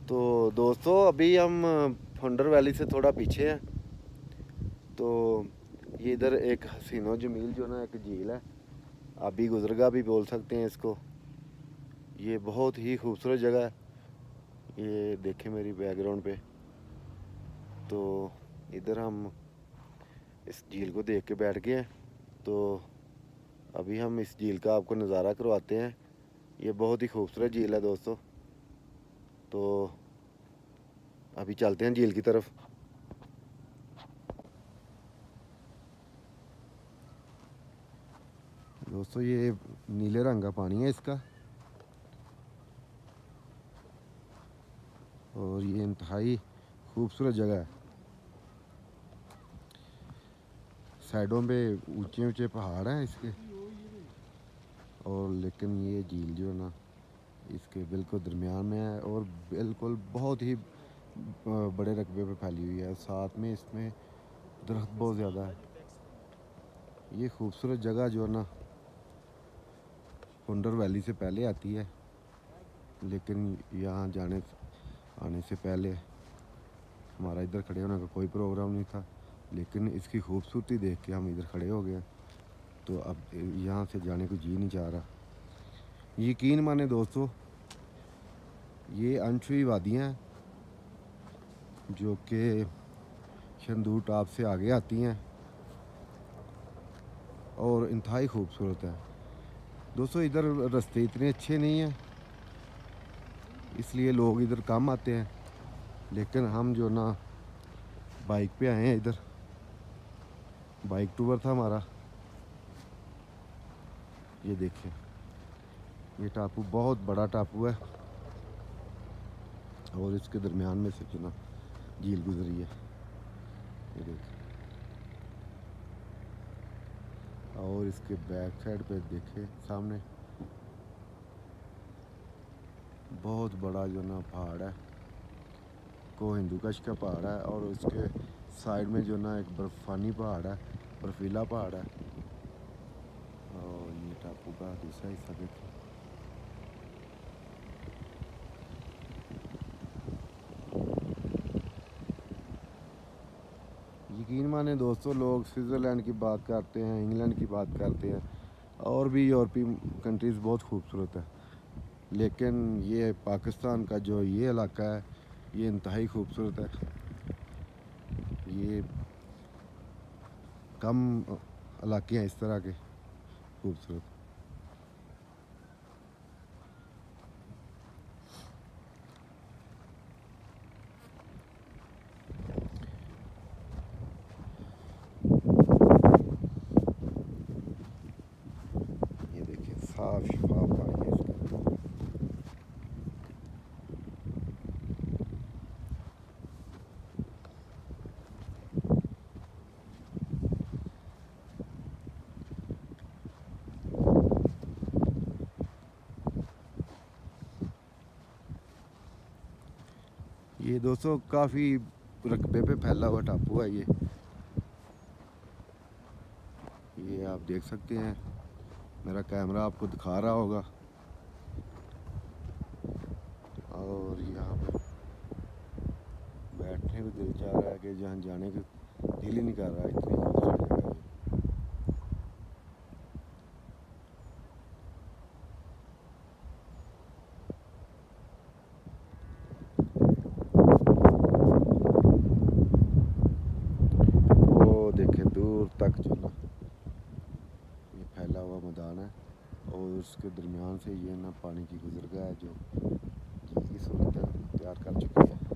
तो दोस्तों अभी हम फंडर वैली से थोड़ा पीछे हैं। तो ये इधर एक हसीनो जमील जो ना एक झील है, आबी गुजरगा भी बोल सकते हैं इसको। ये बहुत ही खूबसूरत जगह है। ये देखें मेरी बैकग्राउंड पे। तो इधर हम इस झील को देख के बैठ गए हैं। तो अभी हम इस झील का आपको नज़ारा करवाते हैं। ये बहुत ही खूबसूरत झील है दोस्तों। तो अभी चलते हैं झील की तरफ। दोस्तों ये नीले रंग का पानी है इसका, और ये इंतहाई खूबसूरत जगह है। साइडों पे ऊंचे ऊंचे पहाड़ हैं इसके, और लेकिन ये झील जो है ना इसके बिल्कुल दरमियान में है, और बिल्कुल बहुत ही बड़े रकबे पे फैली हुई है। साथ में इसमें दरख्त बहुत ज़्यादा है। ये खूबसूरत जगह जो है ना फंडर वैली से पहले आती है, लेकिन यहाँ आने से पहले हमारा इधर खड़े होने का कोई प्रोग्राम नहीं था, लेकिन इसकी खूबसूरती देख के हम इधर खड़े हो गए। तो अब यहाँ से जाने को जी नहीं चाह रहा। यकीन माने दोस्तों, ये अनछुई वादियाँ हैं जो कि शंदूर टॉप से आगे आती हैं, और इंतहाई खूबसूरत है दोस्तों। इधर रास्ते इतने अच्छे नहीं हैं, इसलिए लोग इधर कम आते हैं, लेकिन हम जो ना बाइक पे आए हैं। इधर बाइक टूर था हमारा। ये देखें, ये टापू बहुत बड़ा टापू है, और इसके दरमियान में से जो ना झील गुजरी है। ये देखें, और इसके बैक साइड पे देखें सामने बहुत बड़ा जो ना पहाड़ है, को हिंदुकश का पहाड़ है, और उसके साइड में जो ना एक बर्फानी पहाड़ है, बर्फीला पहाड़ है। और ये टापू का दूसरा हिस्सा देखें। यकीन माने दोस्तों, लोग स्विट्ज़रलैंड की बात करते हैं, इंग्लैंड की बात करते हैं, और भी यूरोपीय कंट्रीज़ बहुत खूबसूरत है, लेकिन ये पाकिस्तान का जो ये इलाका है ये इंतहाई खूबसूरत है। ये कम इलाके हैं इस तरह के खूबसूरत। ये देखिए साफ शफाफ पानी है इसका। ये दोस्तों काफ़ी रकबे पे फैला हुआ टापू है। ये आप देख सकते हैं, मेरा कैमरा आपको दिखा रहा होगा। और यहाँ पे बैठने को दिल चाह रहा है कि जहाँ जाने का दिल ही नहीं कर रहा, इतनी खूबसूरत जगह है। वो देखें दूर तक जो ना ये फैला हुआ मैदान है, और उसके दरमियान से ये ना पानी की गुजरगाह है जो झील की सूरत तैयार कर चुकी है।